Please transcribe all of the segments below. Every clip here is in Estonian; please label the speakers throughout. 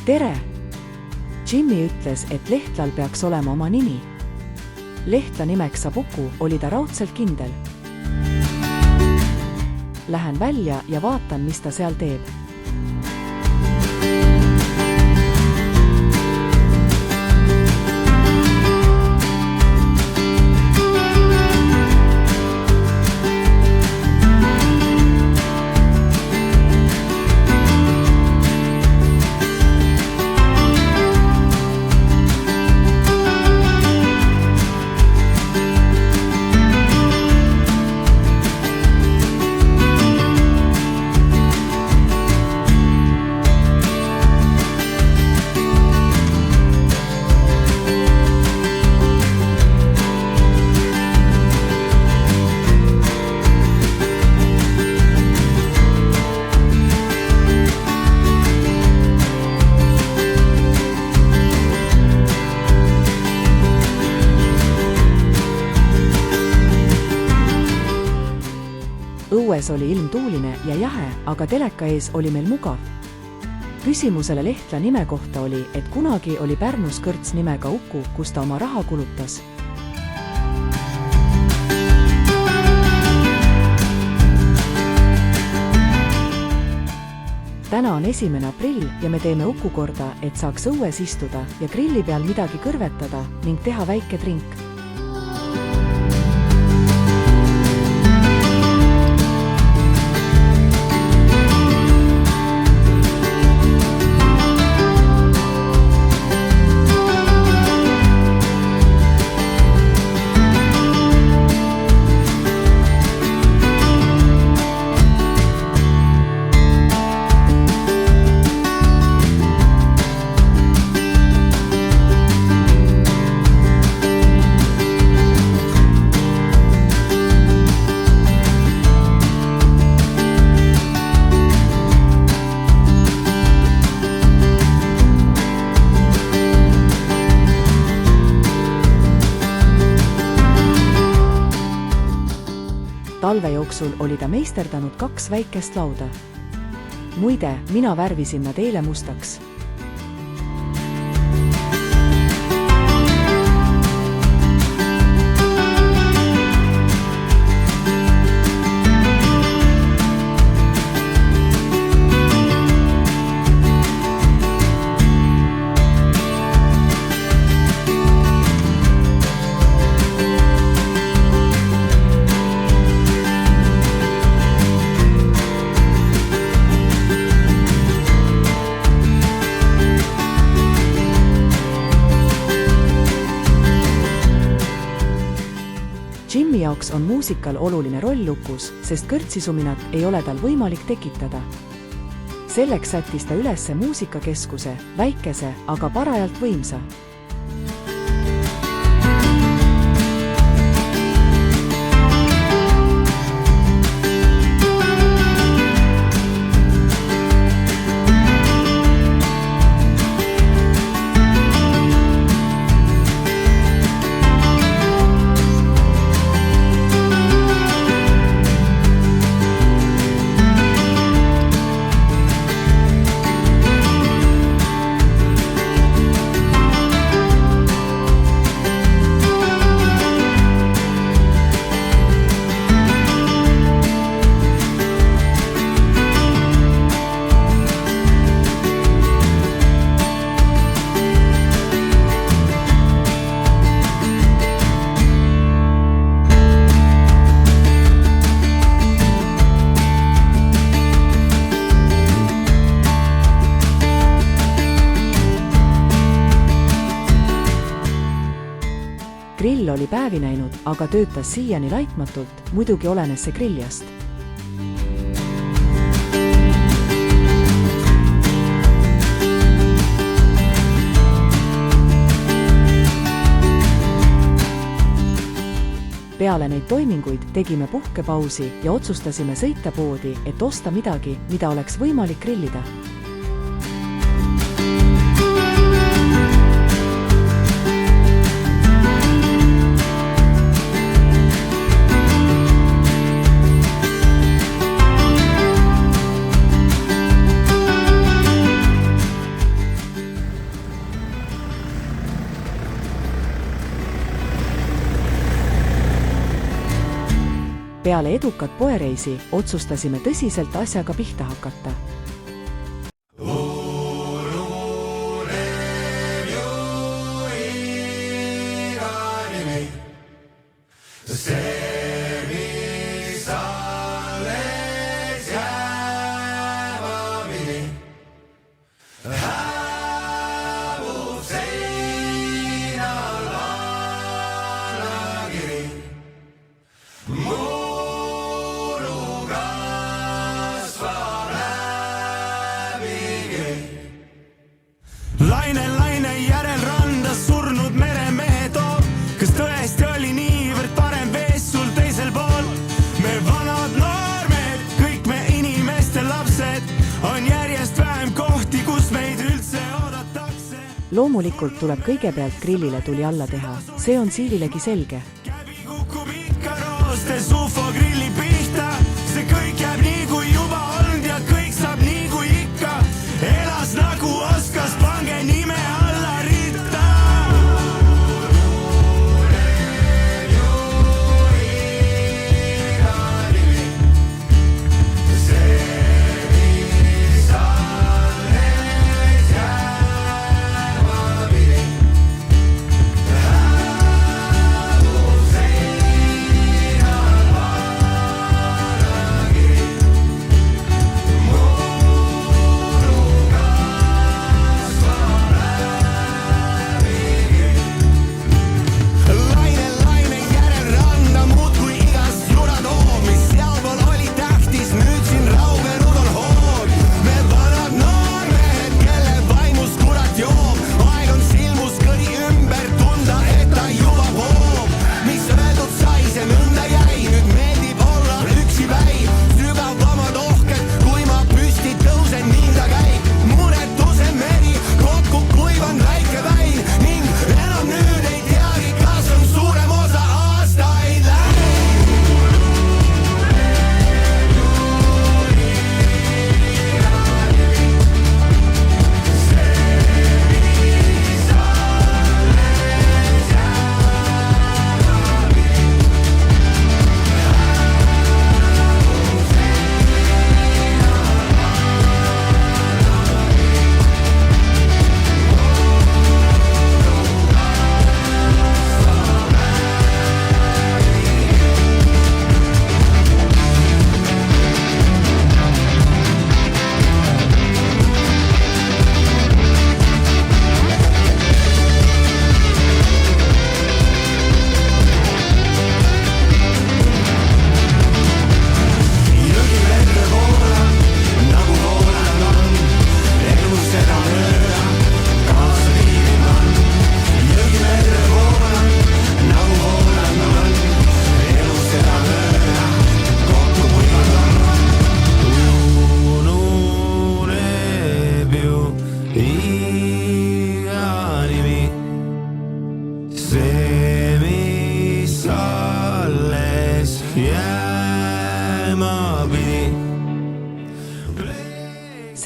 Speaker 1: tere! Jimmy ütles, et Lehtlal peaks olema oma nimi. Lehtla nimeks saab Uku, oli ta raudselt kindel. Lähen välja ja vaatan, mis ta seal teeb. Õues oli ilm tuuline ja jahe, aga teleka ees oli meil mugav. Küsimusele Lehtla nime kohta oli, et kunagi oli Pärnus kõrts nimega Uku, kus ta oma raha kulutas. Täna on 1. aprill ja me teeme Uku korda, et saaks õues istuda ja grilli peal midagi kõrvetada ning teha väike drink. Talve jooksul oli ta meisterdanud 2 väikest lauda. Muide, mina värvisin nad eile mustaks. Jimmy jaoks on muusikal oluline roll Ukus, sest kõrtsisuminat ei ole tal võimalik tekitada. Selleks sättis ta ülesse muusikakeskuse, väikese, aga parajalt võimsa. Grill oli päevi näinud, aga töötas siiani laitmatult, muidugi olenes see grilljast. Peale neid toiminguid tegime puhkepausi ja otsustasime sõita poodi, et osta midagi, mida oleks võimalik grillida. peale edukat poereisi otsustasime tõsiselt asjaga pihta hakata.
Speaker 2: Laine järel randa surnud meremehe toob, kas tõesti oli niivõrd parem vees sul teisel pool? Me vanad noormed, kõik me inimeste lapsed, on järjest vähem kohti, kus meid üldse oodatakse.
Speaker 1: Loomulikult tuleb kõigepealt grillile tuli alla teha, see on Siililegi selge.
Speaker 2: Käbi kukub ikka roostes UFO grilli pihta, see kõik jääb nii kui juba olnud ja kõik saab nii kui ikka. Elas nagu oskas, pange nime alla ritta.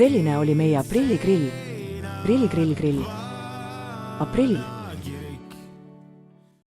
Speaker 1: Selline oli meie aprilligrill. Grill. Aprill.